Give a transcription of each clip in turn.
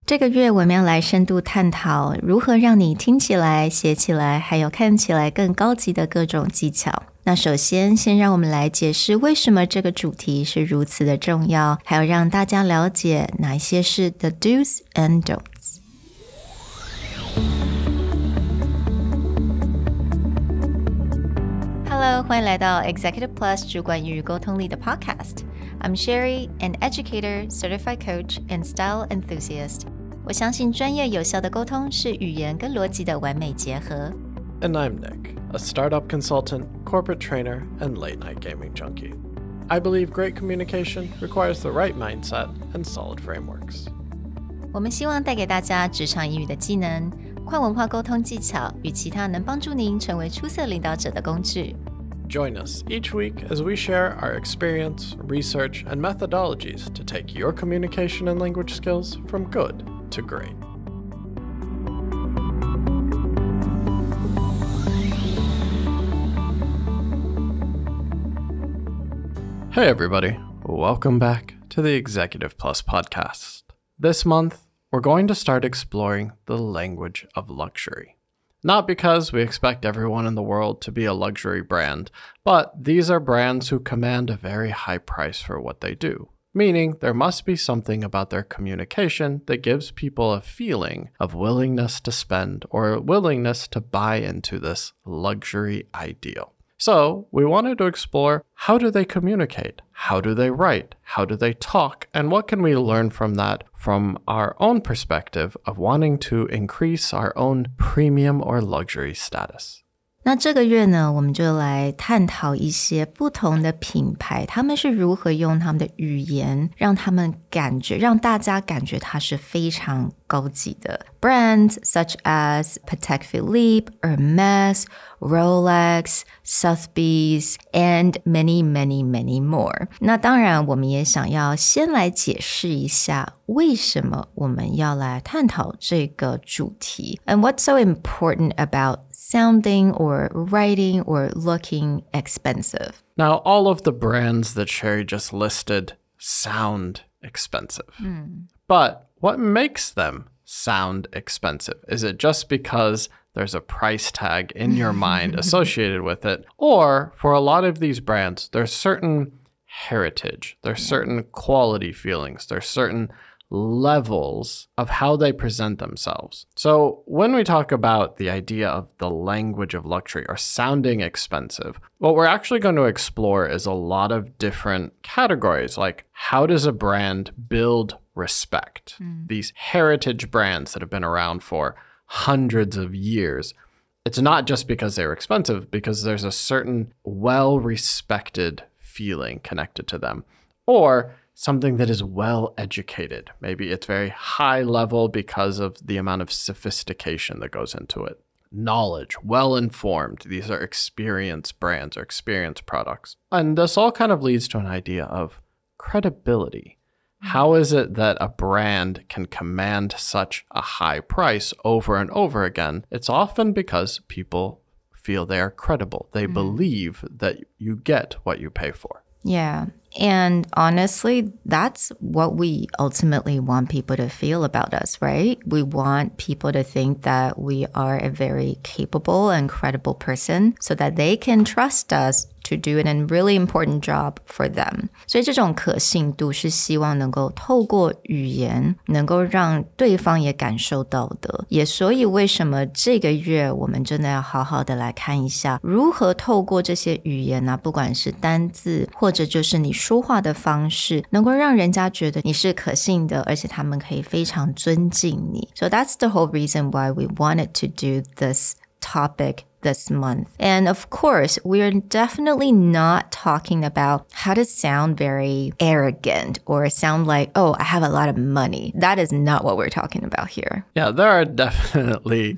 这个月我们要来深度探讨如何让你听起来、写起来还有看起来更高级的各种技巧。那首先让我们来解释为什么这个主题是如此的重要，还有让大家了解哪一些是 the do's and don'ts。Hello， 欢迎来到 Executive Plus 主管与沟通力的 Podcast。I'm Sherry, an educator, certified coach, and style enthusiast. 我相信专业有效的沟通是语言跟逻辑的完美结合。And I'm Nick, a startup consultant, corporate trainer, and late-night gaming junkie. I believe great communication requires the right mindset and solid frameworks. 我们希望带给大家职场英语的技能、跨文化沟通技巧与其他能帮助您成为出色领导者的工具。Join us each week as we share our experience, research, and methodologies to take your communication and language skills from good to great. Hey everybody, welcome back to the Executive Plus podcast. This month, we're going to start exploring the language of luxury. Not because we expect everyone in the world to be a luxury brand, but these are brands who command a very high price for what they do. Meaning there must be something about their communication that gives people a feeling of willingness to spend or willingness to buy into this luxury ideal. So we wanted to explore, how do they communicate? How do they write? How do they talk? And what can we learn from that from our own perspective of wanting to increase our own premium or luxury status? 那这个月呢，我们就来探讨一些不同的品牌，他们是如何用他们的语言让大家感觉它是非常高级的。Brands such as Patek Philippe, Hermes, Rolex, Sotheby's, and many, many, many more. 那当然，我们也想要先来解释一下为什么我们要来探讨这个主题 and what's so important about sounding or writing or looking expensive. Now, all of the brands that Sherry just listed sound expensive. But what makes them sound expensive? Is it just because there's a price tag in your mind associated with it? Or for a lot of these brands, there's certain heritage, there's certain quality feelings, there's certain levels of how they present themselves. So when we talk about the idea of the language of luxury or sounding expensive, what we're actually going to explore is a lot of different categories, like how does a brand build respect? These heritage brands that have been around for hundreds of years. It's not just because they're expensive, because there's a certain well-respected feeling connected to them. Or something that is well-educated. Maybe it's very high level because of the amount of sophistication that goes into it. Knowledge, well-informed. These are experienced brands or experienced products. And this all kind of leads to an idea of credibility. How is it that a brand can command such a high price over and over again? It's often because people feel they are credible. They believe that you get what you pay for. Yeah. And honestly, that's what we ultimately want people to feel about us, right? We want people to think that we are a very capable and credible person so that they can trust us to do a really important job for them. 所以这种可信度是希望能够透过语言能够让对方也感受到的。也所以为什么这个月我们真的要好好的来看一下如何透过这些语言啊，不管是单字或者就是你说话的方式，能够让人家觉得你是可信的，而且他们可以非常尊敬你。So that's the whole reason why we wanted to do this topic this month. And of course, we're definitely not talking about how to sound very arrogant or sound like, oh, I have a lot of money. That is not what we're talking about here. Yeah, there are definitely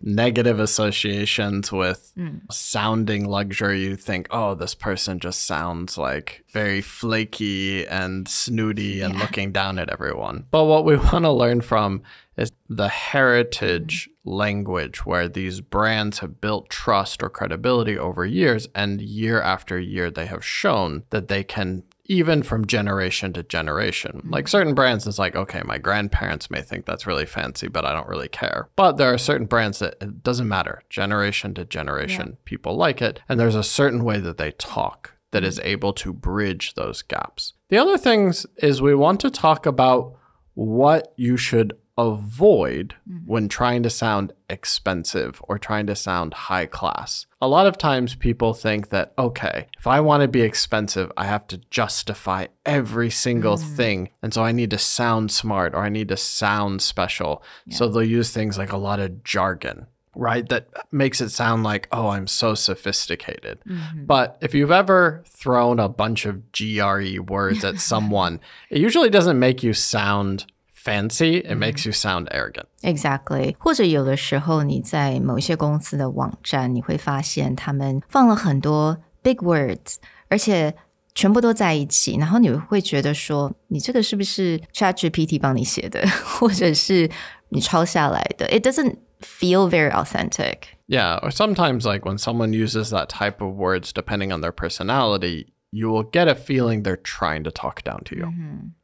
negative associations with sounding luxury. You think, oh, this person just sounds like very flaky and snooty and looking down at everyone. But what we want to learn from is the heritage language where these brands have built trust or credibility over years, and year after year they have shown that they can even from generation to generation. Like certain brands, it's like, okay, my grandparents may think that's really fancy, but I don't really care. But there are certain brands that it doesn't matter. Generation to generation, people like it. And there's a certain way that they talk that is able to bridge those gaps. The other things is we want to talk about what you should avoid when trying to sound expensive or trying to sound high class. A lot of times people think that, okay, if I want to be expensive, I have to justify every single thing. And so I need to sound smart or I need to sound special. So they'll use things like a lot of jargon, right? That makes it sound like, oh, I'm so sophisticated. But if you've ever thrown a bunch of GRE words at someone, it usually doesn't make you sound fancy, it makes you sound arrogant. Exactly. 或者有的时候你在某一些公司的网站，你会发现他们放了很多 big words， 而且全部都在一起，然后你会觉得说，你这个是不是 ChatGPT 帮你写的，或者是你抄下来的？ It doesn't feel very authentic. Yeah, or sometimes like when someone uses that type of words, depending on their personality, you will get a feeling they're trying to talk down to you,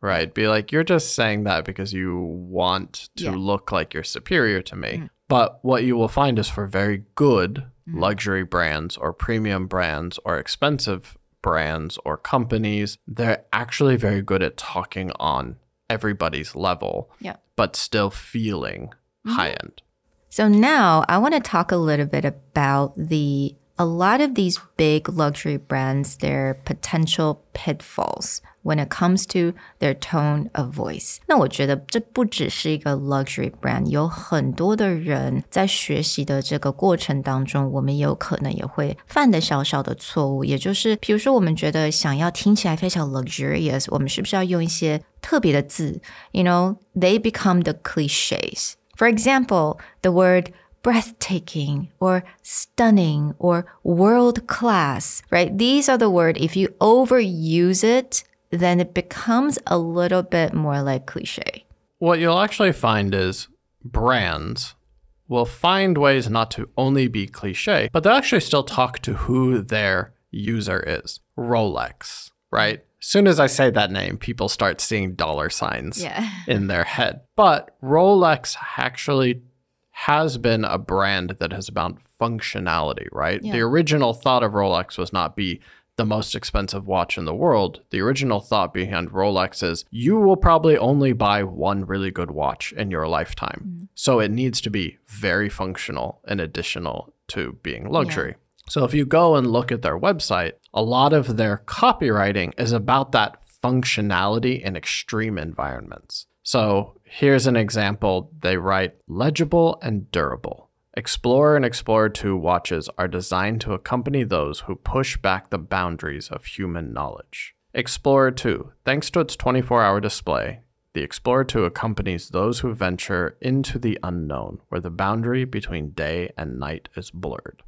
right? Be like, you're just saying that because you want to look like you're superior to me. But what you will find is for very good luxury brands or premium brands or expensive brands or companies, they're actually very good at talking on everybody's level, but still feeling high end. So now I want to talk a little bit about a lot of these big luxury brands, their potential pitfalls when it comes to their tone of voice. 那我觉得这不只是一个 luxury brand， 有很多的人在学习的这个过程当中，我们有可能也会犯的小小的错误，也就是比如说我们觉得想要听起来非常 luxurious， 我们是不是要用一些特别的字？ You know, they become the cliches. For example, the word breathtaking or stunning or world class, right? These are the words, if you overuse it, then it becomes a little bit more like cliche. What you'll actually find is brands will find ways not to only be cliche, but they'll actually still talk to who their user is. Rolex, right? As soon as I say that name, people start seeing dollar signs in their head. But Rolex actually has been a brand that has about functionality, right? The original thought of Rolex was not be the most expensive watch in the world. The original thought behind Rolex is you will probably only buy one really good watch in your lifetime. So it needs to be very functional and additional to being luxury. So if you go and look at their website, a lot of their copywriting is about that functionality in extreme environments. So here's an example. They write, legible and durable. Explorer and Explorer 2 watches are designed to accompany those who push back the boundaries of human knowledge. Explorer 2, thanks to its 24-hour display, the Explorer 2 accompanies those who venture into the unknown, where the boundary between day and night is blurred.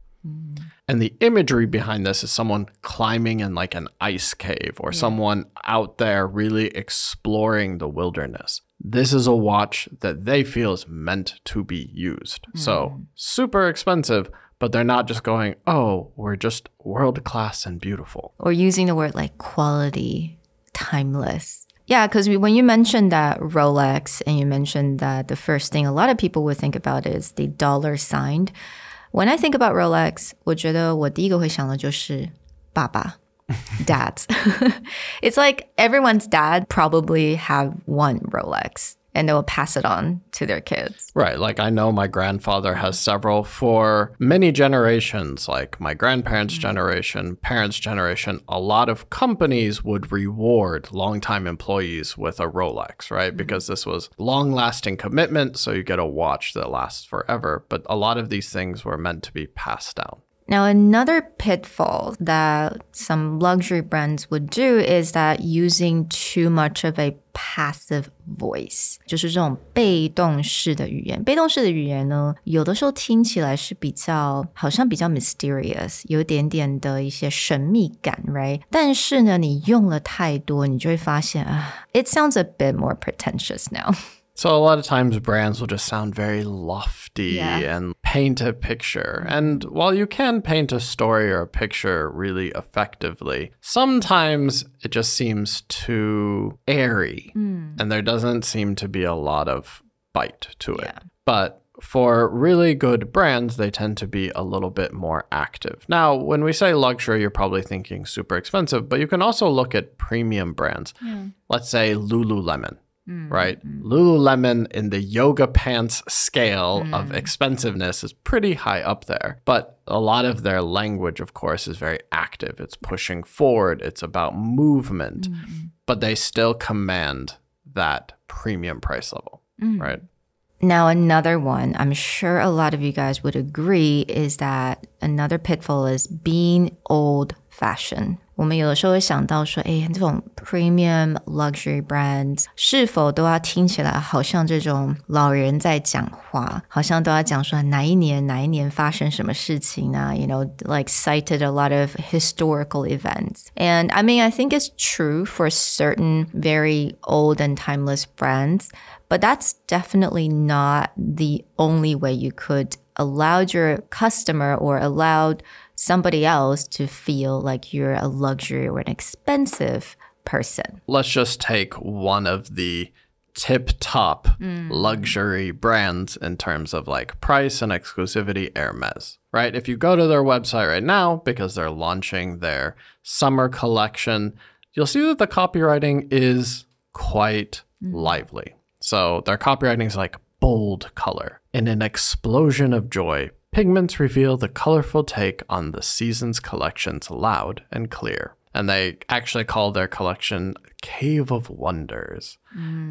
And the imagery behind this is someone climbing in like an ice cave or someone out there really exploring the wilderness. This is a watch that they feel is meant to be used. So super expensive, but they're not just going, oh, we're just world class and beautiful. Or using the word like quality, timeless. Yeah, because when you mentioned that Rolex and you mentioned that the first thing a lot of people would think about is the dollar sign. When I think about Rolex, 我觉得我第一个会想的就是爸爸 dads. It's like everyone's dad probably have one Rolex and they'll pass it on to their kids. Right. Like I know my grandfather has several for many generations, like my grandparents' generation, parents' generation. A lot of companies would reward longtime employees with a Rolex, right? Because this was long-lasting commitment, so you get a watch that lasts forever. But a lot of these things were meant to be passed down. Now, another pitfall that some luxury brands would do is that using too much of a passive voice. 就是这种被动式的语言。被动式的语言呢，有的时候听起来是好像比较 mysterious， 有一点点的一些神秘感 right？ 但是呢，你用了太多，你就会发现it sounds a bit more pretentious now. So a lot of times brands will just sound very lofty and paint a picture. And while you can paint a story or a picture really effectively, sometimes it just seems too airy and there doesn't seem to be a lot of bite to it. But for really good brands, they tend to be a little bit more active. Now, when we say luxury, you're probably thinking super expensive, but you can also look at premium brands. Let's say Lululemon, right? Lululemon in the yoga pants scale of expensiveness is pretty high up there. But a lot of their language, of course, is very active. It's pushing forward. It's about movement. But they still command that premium price level, right? Now, another one, I'm sure a lot of you guys would agree, is that another pitfall is being old-fashioned. 我们有的时候会想到说，这种 premium luxury brands 是否都要听起来好像这种老人在讲话，好像都要讲说哪一年发生什么事情啊 you know, like cited a lot of historical events. And I mean, I think it's true for certain very old and timeless brands, but that's definitely not the only way you could allow your customer or allow somebody else to feel like you're a luxury or an expensive person. Let's just take one of the tip-top luxury brands in terms of like price and exclusivity, Hermes, right? If you go to their website right now, because they're launching their summer collection, you'll see that the copywriting is quite lively. So their copywriting is like bold color. In an explosion of joy, pigments reveal the colorful take on the season's collections loud and clear. And they actually call their collection Cave of Wonders.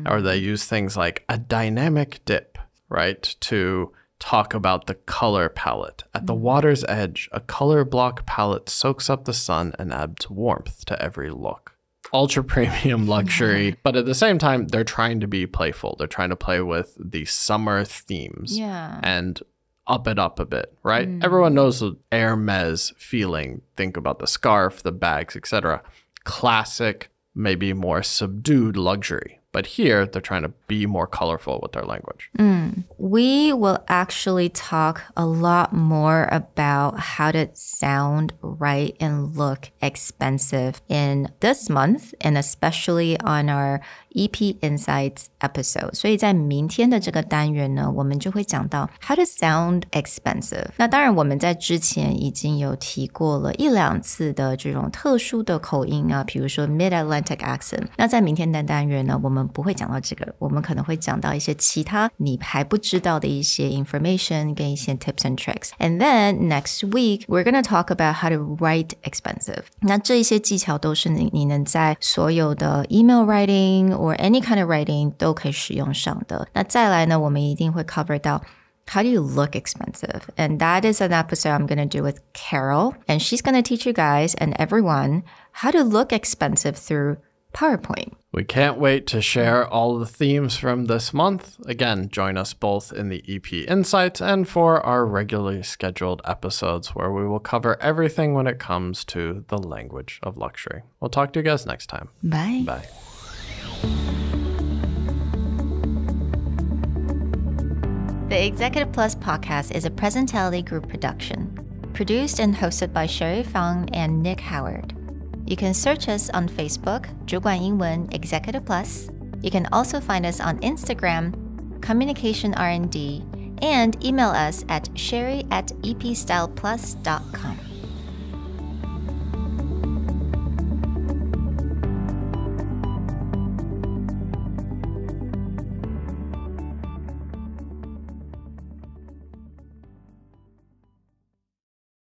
Or they use things like a dynamic dip, right? To talk about the color palette. At the water's edge, a color block palette soaks up the sun and adds warmth to every look. Ultra premium luxury, but at the same time, they're trying to be playful. They're trying to play with the summer themes and up it up a bit, right? Everyone knows the Hermes feeling. Think about the scarf, the bags, etc. Classic, maybe more subdued luxury. But here, they're trying to be more colorful with their language. We will actually talk a lot more about how to sound right and look expensive in this month, and especially on our EP Insights episode. 所以在明天的这个单元呢，我们就会讲到 how to sound expensive. 那当然我们在之前已经有提过了一两次的这种特殊的口音啊，比如说 Mid-Atlantic accent. 那在明天的单元呢，我们不会讲到这个，我们可能会讲到一些其他你还不知道的一些 information 跟一些 tips and tricks. And then next week, we're going to talk about how to write expensive. 那这一些技巧都是你能在所有的 email writing or any kind of writing 都可以使用上的。那再来呢，我们一定会 cover 到 how do you look expensive? And that is an episode I'm going to do with Carol. And she's going to teach you guys and everyone how to look expensive through PowerPoint. We can't wait to share all the themes from this month. Again, join us both in the EP Insights and for our regularly scheduled episodes where we will cover everything when it comes to the language of luxury. We'll talk to you guys next time. Bye. Bye. The Executive Plus podcast is a Presentality Group production, produced and hosted by Sherry Fang and Nick Howard. You can search us on Facebook, 主管英文 Executive Plus. You can also find us on Instagram, Communication R&D, and email us at sherry@epstyleplus.com.